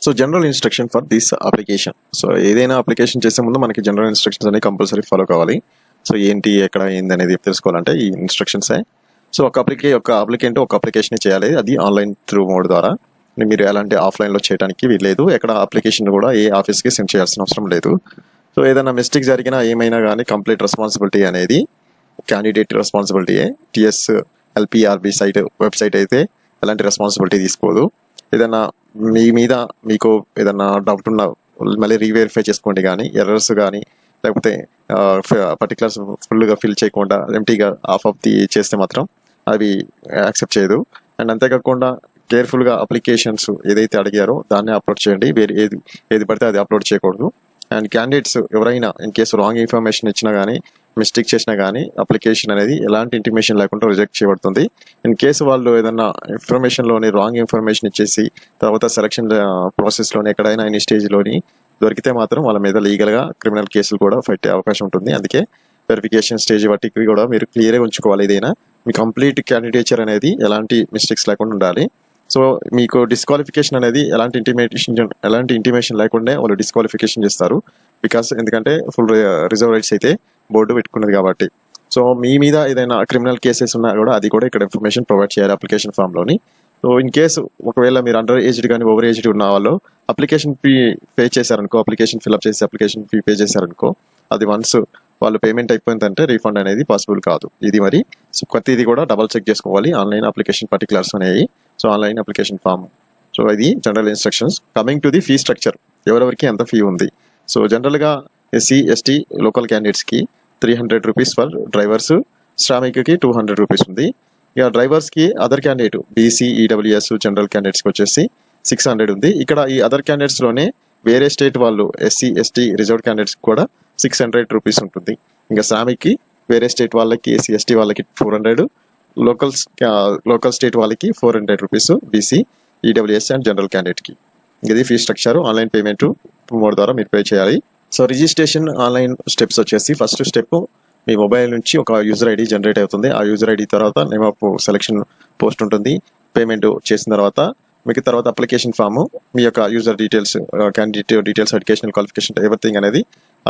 So general instruction for this application. So ఏదైనా application చేసే ముందు మనకి జనరల్ ఇన్స్ట్రక్షన్స్ అనేవి కంపల్సరీ ఫాలో కావాలి. సో ఏంటి ఎక్కడ ఏంది అనేది తెలుసుకోవాలంటే ఈ ఇన్స్ట్రక్షన్సే. సో ఒక అప్లికెంట్ ఒక అప్లికేషన్ చేయాలి, అది ఆన్లైన్ త్రూ మోడ్ ద్వారా. మీరు ఎలాంటి ఆఫ్లైన్లో చేయడానికి వీల్లేదు. ఎక్కడ అప్లికేషన్ కూడా ఏ ఆఫీస్కి సెండ్ చేయాల్సిన అవసరం లేదు. సో ఏదైనా మిస్టేక్ జరిగినా ఏమైనా కానీ కంప్లీట్ రెస్పాన్సిబిలిటీ అనేది క్యాండిడేట్ రెస్పాన్సిబిలిటీయే. టిఎస్ ఎల్పిఆర్బి వెబ్సైట్ అయితే ఎలాంటి రెస్పాన్సిబిలిటీ తీసుకోదు. ఏదైనా మీ మీద మీకు ఏదైనా డౌట్ ఉన్నా మళ్ళీ రీవెరిఫై చేసుకోండి, కానీ ఎర్రర్స్ కానీ లేకపోతే పర్టికులర్స్ ఫుల్గా ఫిల్ చేయకుండా ఎంటీగా ఆఫ్ చేస్తే మాత్రం అవి యాక్సెప్ట్ చేయదు. అండ్ అంతేకాకుండా కేర్ఫుల్గా అప్లికేషన్స్ ఏదైతే అడిగారో దాన్ని అప్లోడ్ చేయండి, వేరే ఏది పడితే అది అప్లోడ్ చేయకూడదు. అండ్ క్యాండిడేట్స్ ఎవరైనా ఇన్ కేసు రాంగ్ ఇన్ఫర్మేషన్ ఇచ్చినా కానీ మిస్టేక్ చేసినా కానీ అప్లికేషన్ అనేది ఎలాంటి ఇంటిమేషన్ లేకుండా రిజెక్ట్ చేయబడుతుంది. ఇన్ కేసు వాళ్ళు ఏదైనా ఇన్ఫర్మేషన్లోని రాంగ్ ఇన్ఫర్మేషన్ ఇచ్చేసి తర్వాత సెలక్షన్ ప్రాసెస్లోని ఎక్కడైనా ఎన్ని స్టేజ్లోని దొరికితే మాత్రం వాళ్ళ మీద లీగల్గా క్రిమినల్ కేసులు కూడా పెట్టే అవకాశం ఉంటుంది. అందుకే వెరిఫికేషన్ స్టేజ్ వాటికి కూడా మీరు క్లియర్గా ఉంచుకోవాలి. ఏదైనా మీ కంప్లీట్ క్యాండిడేచర్ అనేది ఎలాంటి మిస్టేక్స్ లేకుండా ఉండాలి. సో మీకు డిస్క్వాలిఫికేషన్ అనేది ఎలాంటి ఇంటిమేషన్ లేకుండా వాళ్ళు డిస్క్వాలిఫికేషన్ చేస్తారు. ఎందుకంటే ఫుల్ రిజర్వ్ రైట్స్ అయితే బోర్డు పెట్టుకున్నది కాబట్టి. సో మీ మీద ఏదైనా క్రిమినల్ కేసెస్ ఉన్నా కూడా అది కూడా ఇక్కడ ఇన్ఫర్మేషన్ ప్రొవైడ్ చేయాలి అప్లికేషన్ ఫామ్లోని. సో ఇన్ కేసు ఒకవేళ మీరు అండర్ ఏజ్డ్ కానీ ఓవర్ ఏజ్డ్ ఉన్న వాళ్ళు అప్లికేషన్ ఫీ పే చేశారనుకో, అప్లికేషన్ ఫిల్అప్ చేసి అప్లికేషన్ ఫీ పే చేశారనుకో, అది వన్స్ వాళ్ళు పేమెంట్ అయిపోయిందంటే రీఫండ్ అనేది పాసిబుల్ కాదు. ఇది మరి సో ప్రతిది కూడా డబల్ చెక్ చేసుకోవాలి ఆన్లైన్ అప్లికేషన్ పర్టికులర్స్ అనేవి. So online application form. So ఇది general instructions. Coming to the fee structure, ఎవరెవరికి ఎంత ఫీ ఉంది. సో జనరల్గా ఎస్సీ ఎస్టీ లోకల్ క్యాండిడేట్స్కి 300 రూపీస్ ఫర్ డ్రైవర్స్, శ్రామిక్కి 200 రూపీస్ ఉంది. ఇక డ్రైవర్స్కి other candidate BC EWS general క్యాండిడేట్స్కి వచ్చేసి 600 ఉంది. ఇక్కడ ఈ అదర్ క్యాండిడేట్స్లోనే వేరే స్టేట్ వాళ్ళు ఎస్సీ ఎస్టీ రిజర్వ్డ్ క్యాండిడేట్స్ కూడా 600 రూపీస్ ఉంటుంది. ఇంకా శ్రామిక్కి వేరే స్టేట్ వాళ్ళకి ఎస్సీ ఎస్టీ వాళ్ళకి 400, లోకల్ స్టేట్ వాళ్ళకి 400 rupees BC EWS and general క్యాండిడేట్కి. ఇది fee structure. Online payment mode ద్వారా మీరు పే చేయాలి. సో రిజిస్ట్రేషన్ ఆన్లైన్ స్టెప్స్ వచ్చేసి ఫస్ట్ స్టెప్ మీ మొబైల్ నుంచి ఒక యూజర్ ఐడి జనరేట్ అవుతుంది. ఆ యూజర్ ఐడి తర్వాత నేమ్ ఆఫ్ సెలెక్షన్ పోస్ట్ ఉంటుంది. పేమెంట్ చేసిన తర్వాత మీకు తర్వాత అప్లికేషన్ ఫామ్, మీ యొక్క user details, candidate details, educational qualification everything అనేది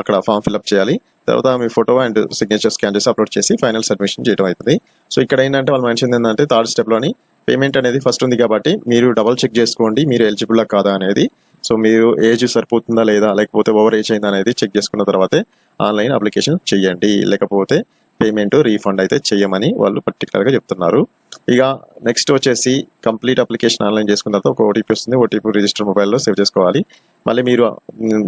అక్కడ ఫామ్ ఫిల్అప్ చేయాలి. తర్వాత మీ ఫోటో అండ్ సిగ్నేచర్ స్కాన్ చేసి అప్లోడ్ చేసి ఫైనల్ సబ్మిషన్ చేయడం అవుతుంది. సో ఇక్కడ ఏంటంటే వాళ్ళు మెన్షన్ ఏంటంటే థర్డ్ స్టెప్లోని పేమెంట్ అనేది ఫస్ట్ ఉంది కాబట్టి మీరు డబల్ చెక్ చేసుకోండి మీరు ఎలిజిబుల్ కాదా అనేది. సో మీరు ఏజ్ సరిపోతుందా లేదా లేకపోతే ఓవర్ ఏజ్ అయిందా అనేది చెక్ చేసుకున్న తర్వాతే ఆన్లైన్ అప్లికేషన్ చేయండి, లేకపోతే పేమెంట్ రీఫండ్ అయితే చేయమని వాళ్ళు పర్టికులర్గా చెప్తున్నారు. ఇక నెక్స్ట్ వచ్చేసి కంప్లీట్ అప్లికేషన్ ఆన్లైన్ చేసుకున్న తర్వాత ఒక ఓటీపీ వస్తుంది. ఓటీపీ రిజిస్టర్ మొబైల్లో సేవ్ చేసుకోవాలి. మళ్ళీ మీరు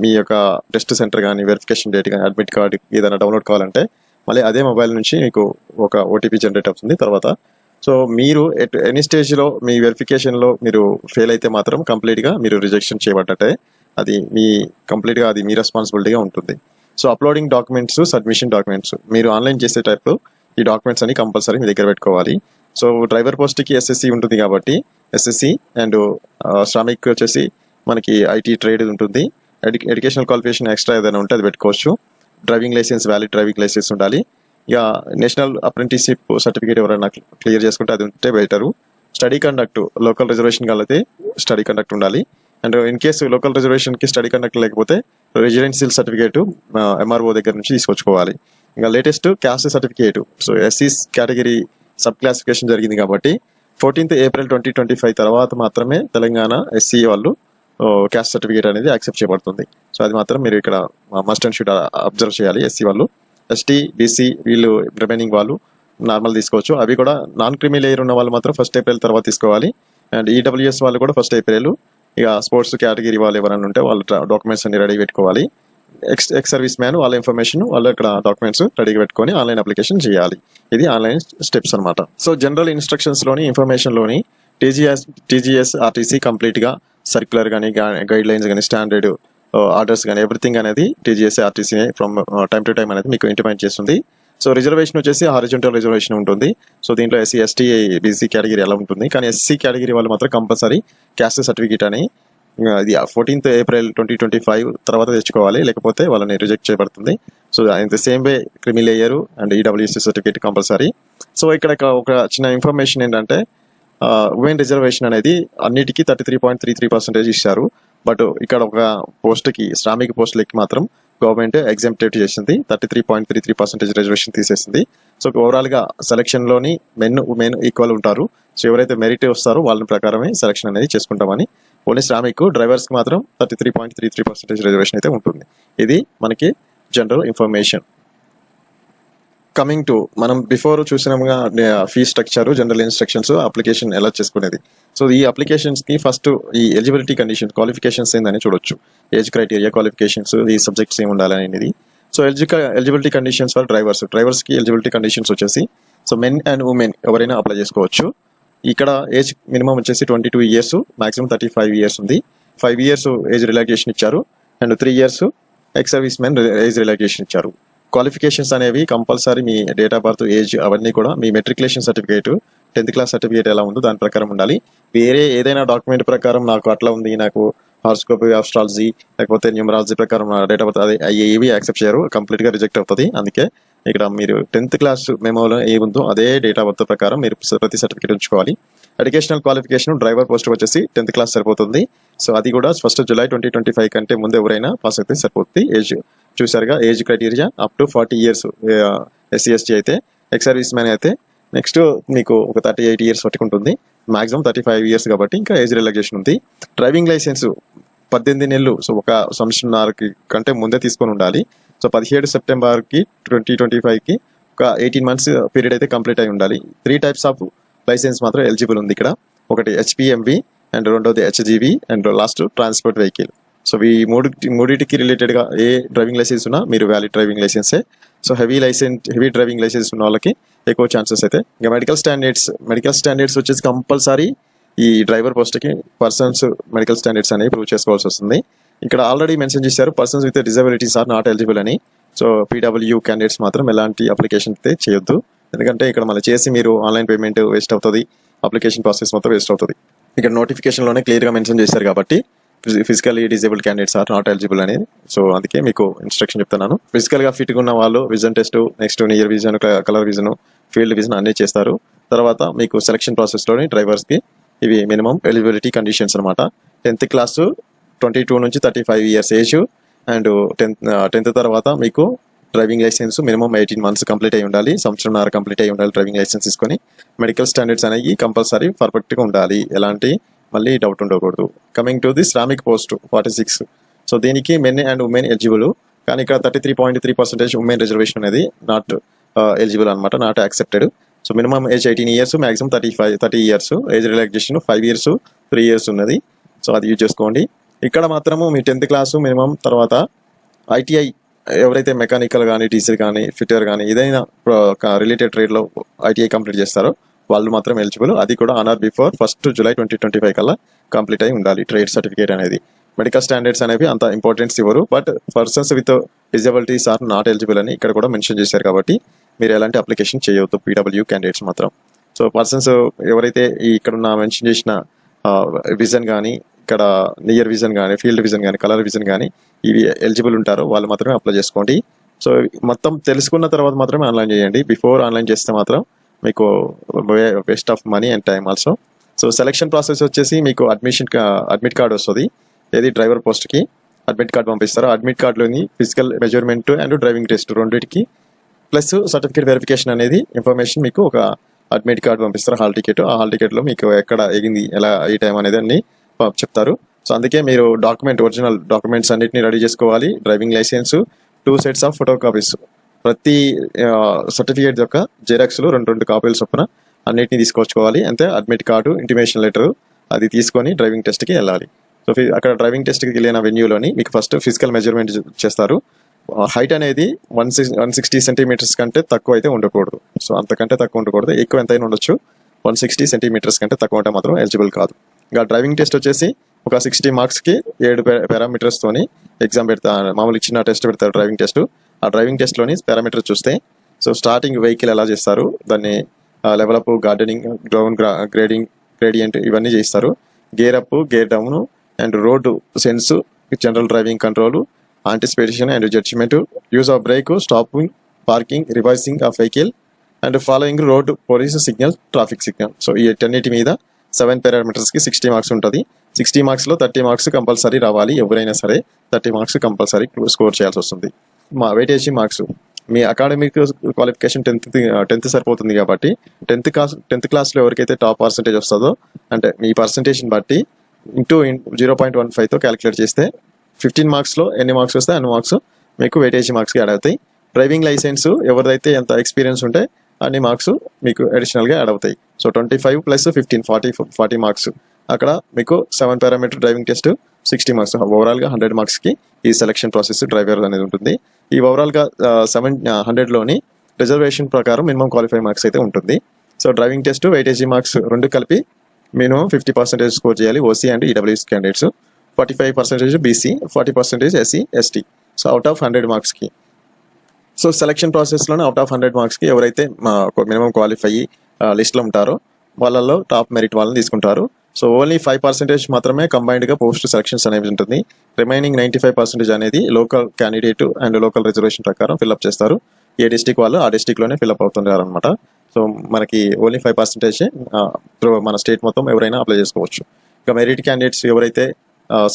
మీ యొక్క టెస్ట్ సెంటర్ కానీ వెరిఫికేషన్ డేట్ కానీ అడ్మిట్ కార్డు ఏదైనా డౌన్లోడ్ కావాలంటే మళ్ళీ అదే మొబైల్ నుంచి మీకు ఒక ఓటీపీ జనరేట్ అవుతుంది తర్వాత. సో మీరు ఎనీ స్టేజ్లో మీ వెరిఫికేషన్లో మీరు ఫెయిల్ అయితే మాత్రం కంప్లీట్గా మీరు రిజెక్షన్ చేయబడ్డట్టే. అది కంప్లీట్గా అది మీ రెస్పాన్సిబిలిటీగా ఉంటుంది. So uploading documents, submission documents మీరు ఆన్లైన్ చేసే టైప్లో ఈ డాక్యుమెంట్స్ అని కంపల్సరీ మీ దగ్గర పెట్టుకోవాలి. సో డ్రైవర్ పోస్ట్కి ఎస్ఎస్సి ఉంటుంది కాబట్టి ఎస్ఎస్సి అండ్ శ్రామిక్ వచ్చేసి మనకి ఐటీ ట్రేడ్ ఉంటుంది. ఎడ్యుకేషనల్ క్వాలిఫికేషన్ ఎక్స్ట్రా ఏదైనా ఉంటే అది పెట్టుకోవచ్చు. Driving licence, valid driving licence ఉండాలి. ఇక నేషనల్ అప్రెంటిస్షిప్ సర్టిఫికేట్ ఎవరైనా క్లియర్ చేసుకుంటే అది ఉంటే better. Study conduct, local reservation కలిగితే స్టడీ కండక్ట్ ఉండాలి. అండ్ ఇన్ కేసు లోకల్ రిజర్వేషన్కి స్టడీ కండక్ట్ లేకపోతే రెసిడెన్షియల్ సర్టిఫికేట్ ఎంఆర్ఓ దగ్గర నుంచి తీసుకొచ్చుకోవాలి. ఇంకా latest caste certificate. So SC category sub classification జరిగింది కాబట్టి 14th ఏప్రిల్ 2025 తర్వాత మాత్రమే తెలంగాణ ఎస్సీ వాళ్ళు క్యాస్ట్ సర్టిఫికేట్ అనేది యాక్సెప్ట్ చేయబడుతుంది. సో అది మాత్రం మీరు ఇక్కడ మస్ట్ అండ్ షుడ్ అబ్జర్వ్ చేయాలి. ఎస్సీ వాళ్ళు, ఎస్టీ, బీసీ వీళ్ళు రిమైనింగ్ వాళ్ళు నార్మల్ తీసుకోవచ్చు. అవి కూడా నాన్ క్రిమి లేయర్ ఉన్న వాళ్ళు మాత్రం 1st ఏప్రిల్ తర్వాత తీసుకోవాలి. అండ్ ఈడబ్ల్యూఎస్ వాళ్ళు కూడా 1st ఏప్రిల్. ఇక స్పోర్ట్స్ కేటగిరీ వాళ్ళు ఎవరైనా ఉంటే వాళ్ళ డాక్యుమెంట్స్ అన్ని రెడీ పెట్టుకోవాలి. ఎక్స్ సర్వీస్ మ్యాన్ వాళ్ళ ఇన్ఫర్మేషన్ వాళ్ళు ఇక్కడ డాక్యుమెంట్స్ రెడీగా పెట్టుకొని ఆన్లైన్ అప్లికేషన్ చేయాలి. ఇది ఆన్లైన్ స్టెప్స్ అనమాట. సో జనరల్ ఇన్స్ట్రక్షన్స్లోని ఇన్ఫర్మేషన్లోని టీజీఎస్ ఆర్టీసీ కంప్లీట్గా సర్క్యులర్ కానీ గైడ్ లైన్స్ కానీ స్టాండర్డ్ ఆర్డర్స్ కానీ ఎవ్రీథింగ్ అనేది TGS RTC from time to time అనేది మీకు ఇంటిమేట్ చేస్తుంది. సో రిజర్వేషన్ వచ్చేసి హారిజాంటల్ రిజర్వేషన్ ఉంటుంది. సో దీంట్లో ఎస్సీ ఎస్టీ బీసీ కేటగిరీ అలా ఉంటుంది. కానీ ఎస్సీ కేటగిరీ వాళ్ళు మాత్రం కంపల్సరీ క్యాస్ట్ సర్టిఫికేట్ అని ఇది 14th ఏప్రిల్ 2025 తర్వాత తెచ్చుకోవాలి, లేకపోతే వాళ్ళని రిజెక్ట్ చేయబడుతుంది. So the same way creamy layer and ఈడబ్ల్యూఎస్సీ సర్టిఫికేట్ కంపల్సరీ. సో ఇక్కడ ఒక చిన్న ఇన్ఫర్మేషన్ ఏంటంటే ఉమెన్ రిజర్వేషన్ అనేది అన్నిటికీ 33.33% ఇచ్చారు. బట్ ఇక్కడ ఒక పోస్ట్కి శ్రామిక పోస్టులకి మాత్రం గవర్నమెంట్ ఎగ్జామ్టేట్ చేసింది, 33.33% రిజర్వేషన్ తీసేసింది. సో ఓవరాల్గా సెలక్షన్లోని ఉమెన్ ఈక్వల్ ఉంటారు. సో ఎవరైతే మెరిట్ వస్తారో వాళ్ళ ప్రకారమే సెలక్షన్ అనేది చేసుకుంటామని. ఓన్లీ శ్రామిక్ డ్రైవర్స్కి మాత్రం 33.33% రిజర్వేషన్ అయితే ఉంటుంది. ఇది మనకి జనరల్ ఇన్ఫర్మేషన్. కమింగ్ టు మనం బిఫోర్ చూసినాముగా fee structure, general instructions, application ఎలా చేసుకునేది. సో ఈ అప్లికేషన్స్కి ఫస్ట్ ఈ ఎలిజిబిలిటీ కండిషన్, క్వాలిఫికేషన్స్ ఏందని చూడొచ్చు. ఏజ్ క్రైటీరియా, క్వాలిఫికేషన్స్, ఈ సబ్జెక్ట్స్ ఏమి ఉండాలి అనేది. సో ఎలిజిబిలిటీ కండిషన్స్ ఫర్ డ్రైవర్స్కి ఎలిజిబిలిటీ కండిషన్స్ వచ్చేసి, సో మెన్ అండ్ ఉమెన్ ఎవరైనా అప్లై చేసుకోవచ్చు. ఇక్కడ ఏజ్ మినిమం వచ్చేసి 22 years, మాక్సిమం 35 years ఉంది. 5 years ఏజ్ రిలాక్సేషన్ ఇచ్చారు and 3 years ex service men age relaxation ఇచ్చారు. క్వాలిఫికేషన్స్ అనేవి కంపల్సరీ మీ డేట్ ఆఫ్ బర్త్, ఏజ్ అవన్నీ కూడా మీ matriculation certificate, 10th class certificate ఎలా ఉందో దాని ప్రకారం ఉండాలి. వేరే ఏదైనా డాక్యుమెంట్ ప్రకారం నాకు అట్లా ఉంది, నాకు హార్స్కోపీ, ఆస్ట్రాలజీ లేకపోతే న్యూమరాలజీ ప్రకారం డేట్ ఆఫ్ బర్త్ అది ఏవి యాక్సెప్ట్ చేయరు, కంప్లీట్గా రిజెక్ట్ అవుతుంది. అందుకే ఇక్కడ మీరు 10th class మెమోలో ఏముందో అదే డేట్ ఆఫ్ బర్త్ ప్రకారం మీరు ప్రతి సర్టిఫికేట్ ఉంచుకోవాలి. ఎడ్యుకేషనల్ క్వాలిఫికేషన్ డ్రైవర్ పోస్ట్ వచ్చేసి 10th class సరిపోతుంది. సో అది కూడా 1st July 2025 కంటే ముందు ఎవరైనా పాస్ అయితే సరిపోతుంది. ఏజ్ చూసారుగా, age criteria up to 40 years SC ST అయితే, ఎక్స్ సర్వీస్ మ్యాన్ అయితే నెక్స్ట్ మీకు ఒక 38 years వరకు ఉంటుంది. మాక్సిమం 35 years కాబట్టి ఇంకా ఏజ్ రిలాక్సేషన్ ఉంది. డ్రైవింగ్ లైసెన్స్ 18 నెలలు, సో ఒక సంవత్సరంన్నరకి కంటే ముందే తీసుకొని ఉండాలి. సో 17 September 2025కి ఒక 18 months పీరియడ్ అయితే కంప్లీట్ అయి ఉండాలి. 3 types ఆఫ్ లైసెన్స్ మాత్రం ఎలిజిబుల్ ఉంది ఇక్కడ. ఒకటి HPMV అండ్ రెండోది HGV and last transport vehicle. So ఈ మూడింటికి రిలేటెడ్గా ఏ డ్రైవింగ్ లైసెన్స్ ఉన్నా మీరు వ్యాలిడ్ డ్రైవింగ్ లైసెన్సే. సో హెవీ డ్రైవింగ్ లైసెన్స్ ఉన్న వాళ్ళకి ఎక్కువ ఛాన్సెస్ అయితే. ఇంకా మెడికల్ స్టాండర్డ్స్ వచ్చేసి కంపల్సరీ ఈ డ్రైవర్ పోస్ట్కి పర్సన్స్ మెడికల్ స్టాండర్డ్స్ అనేవి ప్రూవ్ చేసుకోవాల్సి వస్తుంది. ఇక్కడ ఆల్రెడీ మెన్షన్ చేశారు persons with disabilities are not eligible అని. సో PW క్యాండిడేట్స్ మాత్రం ఎలాంటి అప్లికేషన్ అయితే చేయొద్దు, ఎందుకంటే ఇక్కడ మళ్ళీ చేసి మీరు ఆన్లైన్ పేమెంట్ వేస్ట్ అవుతుంది, అప్లికేషన్ ప్రాసెస్ మొత్తం వేస్ట్ అవుతుంది. ఇక్కడ నోటిఫికేషన్లోనే క్లియర్గా మెన్షన్ చేశారు కాబట్టి physically disabled candidates are not eligible అనేది. సో అందుకే మీకు ఇన్స్ట్రక్షన్ చెప్తున్నాను. ఫిజికల్గా ఫిట్గా ఉన్న వాళ్ళు vision test, next near vision, colour vision, field vision అన్నీ చేస్తారు. తర్వాత మీకు సెలక్షన్ ప్రాసెస్లోని డ్రైవర్స్కి ఇవి మినిమం ఎలిజిబిలిటీ కండిషన్స్ అనమాట. 10th class 22 నుంచి 35 years ఏజ్ అండ్ 10th తర్వాత మీకు driving licence minimum 18 months complete అయి ఉండాలి, సంవత్సరంన్నర కంప్లీట్ అయి ఉండాలి డ్రైవింగ్ లైసెన్స్ తీసుకొని. మెడికల్ స్టాండర్డ్స్ అనేవి కంపల్సరీ పర్ఫెక్ట్గా ఉండాలి, ఎలాంటి మళ్ళీ డౌట్ ఉండకూడదు. Coming to the Shramik post 46. So దీనికి మెన్ అండ్ ఉమెన్ ఎలిజిబుల్, కానీ ఇక్కడ 33.3% ఉమెన్ రిజర్వేషన్ అనేది నాట్ ఎలిజిబుల్ అనమాట, not accepted. So minimum age 18 years, maximum 30 years, age relaxation 5 years, 3 years ఉన్నది. సో అది యూజ్ చేసుకోండి. ఇక్కడ మాత్రము మీ 10th class మినిమం, తర్వాత ITI ఎవరైతే మెకానికల్ కానీ, డీజిల్ కానీ, ఫిట్టర్ కానీ ఏదైనా రిలేటెడ్ ట్రేడ్లో ITI కంప్లీట్ చేస్తారో వాళ్ళు మాత్రం ఎలిజిబుల్. అది కూడా on are before 1st July 2025 కల్లా కంప్లీట్ అయి ఉండాలి ట్రేడ్ సర్టిఫికేట్ అనేది. మెడికల్ స్టాండర్డ్స్ అనేవి అంత ఇంపార్టెన్స్ ఇవ్వరు, but persons with disabilities are not eligible అని ఇక్కడ కూడా మెన్షన్ చేశారు కాబట్టి మీరు ఎలాంటి అప్లికేషన్ చేయవద్దు PW క్యాండిడేట్స్ మాత్రం. సో పర్సన్స్ ఎవరైతే ఇక్కడ ఉన్న మెన్షన్ చేసిన విజన్ కానీ, ఇక్కడ నియర్ విజన్ కానీ, ఫీల్డ్ విజన్ కానీ, కలర్ విజన్ కానీ ఇవి ఎలిజిబుల్ ఉంటారో వాళ్ళు మాత్రమే అప్లై చేసుకోండి. సో మొత్తం తెలుసుకున్న తర్వాత మాత్రమే ఆన్లైన్ చేయండి. బిఫోర్ ఆన్లైన్ చేస్తే మాత్రం మీకు waste of money and time also. So selection process వచ్చేసి మీకు అడ్మిట్ కార్డ్ వస్తుంది. ఏది డ్రైవర్ పోస్ట్కి అడ్మిట్ కార్డ్ పంపిస్తారు. అడ్మిట్ కార్డులోని physical measurement and driving test రెండింటికి ప్లస్ సర్టిఫికేట్ వెరిఫికేషన్ అనేది ఇన్ఫర్మేషన్ మీకు ఒక అడ్మిట్ కార్డ్ పంపిస్తారు, హాల్ టికెట్. ఆ హాల్ టికెట్లో మీకు ఎక్కడ ఎగింది, ఎలా, ఈ టైం అనేది అన్ని చెప్తారు. సో అందుకే మీరు ఒరిజినల్ డాక్యుమెంట్స్ అన్నిటిని రెడీ చేసుకోవాలి. Driving licence, 2 sets of photo copies, ప్రతి సర్టిఫికేట్ యొక్క జెరాక్స్లు 2 కాపీలు చొప్పున అన్నిటిని తీసుకొచ్చుకోవాలి. అంతే అడ్మిట్ కార్డు, ఇంటిమేషన్ లెటర్ అది తీసుకొని డ్రైవింగ్ టెస్ట్కి వెళ్ళాలి. సో అక్కడ డ్రైవింగ్ టెస్ట్కి వెళ్ళిన వెన్యూలోని మీకు ఫస్ట్ ఫిజికల్ మెజర్మెంట్ చేస్తారు. హైట్ అనేది 160 centimeters కంటే తక్కువ అయితే ఉండకూడదు. సో అంతకంటే తక్కువ ఉండకూడదు, ఎక్కువ ఎంతైనా ఉండొచ్చు. 160 centimeters కంటే తక్కువ ఉంటే మాత్రం ఎలిజిబుల్ కాదు. ఇంకా డ్రైవింగ్ టెస్ట్ వచ్చేసి ఒక 60 marksకి 7 parameters తోని ఎగ్జామ్ పెడతారు. మామూలు ఇచ్చిన టెస్ట్ పెడతారు డ్రైవింగ్ టెస్ట్. ఆ డ్రైవింగ్ టెస్ట్లోని పారామీటర్స్ చూస్తే, సో స్టార్టింగ్ వెహికల్ ఎలా చేస్తారు, దాన్ని level up, gardening, ground gradient ఇవన్నీ చేస్తారు. Gear up, gear down and road sense, general driving control, anticipation and judgement, use of brake, stopping, parking, reversing of vehicle and following road police signal, traffic signal. So ఈ 10 మీద 7 parametersకి 60 marks ఉంటుంది. 60 మార్క్స్లో 30 marks compulsory రావాలి. ఎవరైనా సరే 30 marks compulsory score చేయాల్సి వస్తుంది. మా weightage marks మీ academic qualification 10th సరిపోతుంది కాబట్టి 10th క్లాస్లో ఎవరికైతే టాప్ పర్సంటేజ్ వస్తుందో అంటే మీ పర్సంటేజ్ని బట్టి ఇంటూ 0.15తో క్యాలిక్యులేట్ చేస్తే 15 మార్క్స్లో ఎన్ని మార్క్స్ వస్తే అన్ని మార్క్స్ మీకు వెయిటేజ్ మార్క్స్కి యాడ్ అవుతాయి. డ్రైవింగ్ లైసెన్స్ ఎవరిదైతే ఎంత ఎక్స్పీరియన్స్ ఉంటే అన్ని మార్క్స్ మీకు అడిషనల్గా యాడ్ అవుతాయి. So 25 + 15 40 marks. అక్కడ మీకు 7 పారామీటర్ డ్రైవింగ్ టెస్ట్ 60 మార్క్స్. ఓవరాల్గా 100 మార్క్స్కి ఈ సెలక్షన్ ప్రాసెస్ డ్రైవర్ అనేది ఉంటుంది. ఈ ఓవరాల్గా 100లోని రిజర్వేషన్ ప్రకారం మినిమం క్వాలిఫై మార్క్స్ అయితే ఉంటుంది. So driving test weightage marks రెండు కలిపి మినిమం 50% స్కోర్ చేయాలి OC and EWS candidates, 45% BC, 40% SC ST. So out of 100 మార్క్స్కి. సో సెలక్షన్ ప్రాసెస్లోనే అవుట్ ఆఫ్ 100 మార్క్స్కి ఎవరైతే మినిమం క్వాలిఫై లిస్ట్లో ఉంటారో వాళ్ళల్లో టాప్ మెరిట్ వాళ్ళని తీసుకుంటారు. సో ఓన్లీ 5% మాత్రమే కంబైన్డ్గా పోస్ట్ సెలక్షన్స్ అనేది ఉంటుంది. రిమైనింగ్ 95% అనేది local candidate and local reservation ప్రకారం ఫిల్అప్ చేస్తారు. ఏ డిస్టిక్ వాళ్ళు ఆ డిస్టిక్లోనే ఫిల్అప్ అవుతున్నారు అనమాట. సో మనకి ఓన్లీ 5% మన స్టేట్ మొత్తం ఎవరైనా అప్లై చేసుకోవచ్చు. ఇక మెరిట్ క్యాండిడేట్స్ ఎవరైతే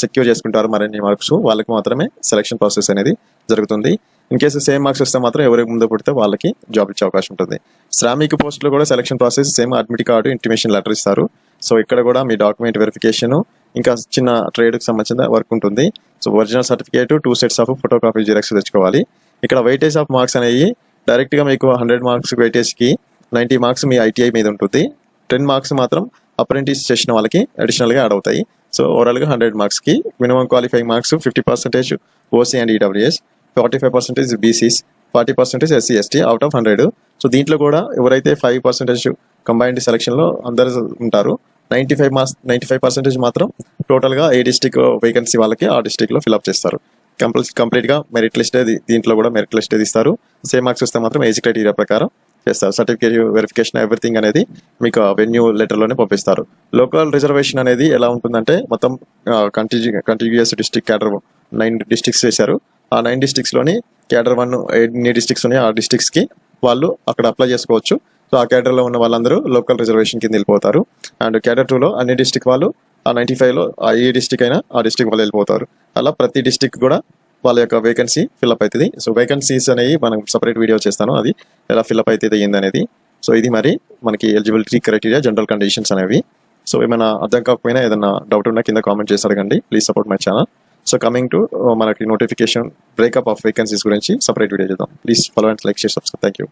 సెక్యూర్ చేసుకుంటారో మరిన్ని మార్క్స్ వాళ్ళకి మాత్రమే సెలక్షన్ ప్రాసెస్ అనేది జరుగుతుంది. ఇన్ కేసు సేమ్ మార్క్స్ వస్తే మాత్రం ఎవరికి ముందు పుడితే వాళ్ళకి జాబ్ ఇచ్చే అవకాశం ఉంటుంది. శ్రామిక పోస్టులో కూడా selection process same. Admit card, intimation letter ఇస్తారు. సో ఇక్కడ కూడా మీ డాక్యుమెంట్ వెరిఫికేషన్ ఇంకా చిన్న ట్రేడ్కి సంబంధించిన వర్క్ ఉంటుంది. So original certificate 2 sets of photo copy xerox తెచ్చుకోవాలి. ఇక్కడ వెయిటేజ్ ఆఫ్ మార్క్స్ అనేవి డైరెక్ట్గా మీకు 100 మార్క్స్ వెయిటేజ్కి 90 మార్క్స్ మీ ఐటీఐ మీద ఉంటుంది. 10 మార్క్స్ మాత్రం అప్రెంటిస్ చేసిన వాళ్ళకి అడిషనల్గా యాడ్ అవుతాయి. సో ఓవరాల్గా 100 మార్క్స్కి minimum qualifying marks 50% OC and EWS, 45% BCs, 40% SC ST out of 100. So దీంట్లో కూడా ఎవరైతే 5% కంబైన్డ్ సెలక్షన్లో అందరూ ఉంటారు. 95% మాత్రం టోటల్గా ఏ డిస్టిక్ వేకెన్సీ వాళ్ళకి ఆ డిస్టిక్లో ఫిల్అప్ చేస్తారు. కంప్లీట్గా మెరిట్ లిస్ట్ దీంట్లో కూడా మెరిట్ లిస్ట్ ఇస్తారు. సేమ్ మార్క్స్ వస్తే మాత్రం ఏజ్ క్రైటీరియా ప్రకారం చేస్తారు. సర్టిఫికేట్ వెరిఫికేషన్ ఎవ్రీథింగ్ అనేది మీకు వెన్యూ లెటర్లోనే పంపిస్తారు. లోకల్ రిజర్వేషన్ అనేది ఎలా ఉంటుందంటే మొత్తం కంటిన్యూస్ డిస్టిక్ క్యాడర్ 9 డిస్టిక్స్ చేశారు. ఆ 9 డిస్టిక్స్లోని క్యాడర్ 1 ఎన్ని డిస్టిక్స్ ఉన్నాయో ఆ డిస్టిక్స్కి వాళ్ళు అక్కడ అప్లై చేసుకోవచ్చు. సో ఆ క్యాడర్లో ఉన్న వాళ్ళందరూ లోకల్ రిజర్వేషన్ కింద వెళ్ళిపోతారు. అండ్ క్యాడర్ 2లో అన్ని డిస్టిక్ వాళ్ళు ఆ 95లో ఏ డిస్టిక్ అయినా ఆ డిస్టిక్ వాళ్ళు వెళ్ళిపోతారు. అలా ప్రతి డిస్టిక్ కూడా వాళ్ళ యొక్క వేకెన్సీ ఫిల్అప్ అవుతుంది. సో వేకెన్సీస్ అనేవి మనం సపరేట్ వీడియో చేస్తాను, అది ఎలా ఫిల్అప్ అవుతుంది ఏందనేది. సో ఇది మరి మనకి ఎలిజిబిలిటీ క్రైటీరియా, జనరల్ కండిషన్స్ అనేవి. సో ఏమైనా అర్థం కాకపోయినా ఏదైనా డౌట్ ఉన్నా కింద కామెంట్ చేసి అడగండి. Please support my channel. So coming to మనకి నోటిఫికేషన్ బ్రేకప్ ఆఫ్ వేకెన్సీస్ గురించి సపరేట్ వీడియో చేద్దాం. Please follow and like, share, subscribe. Thank you.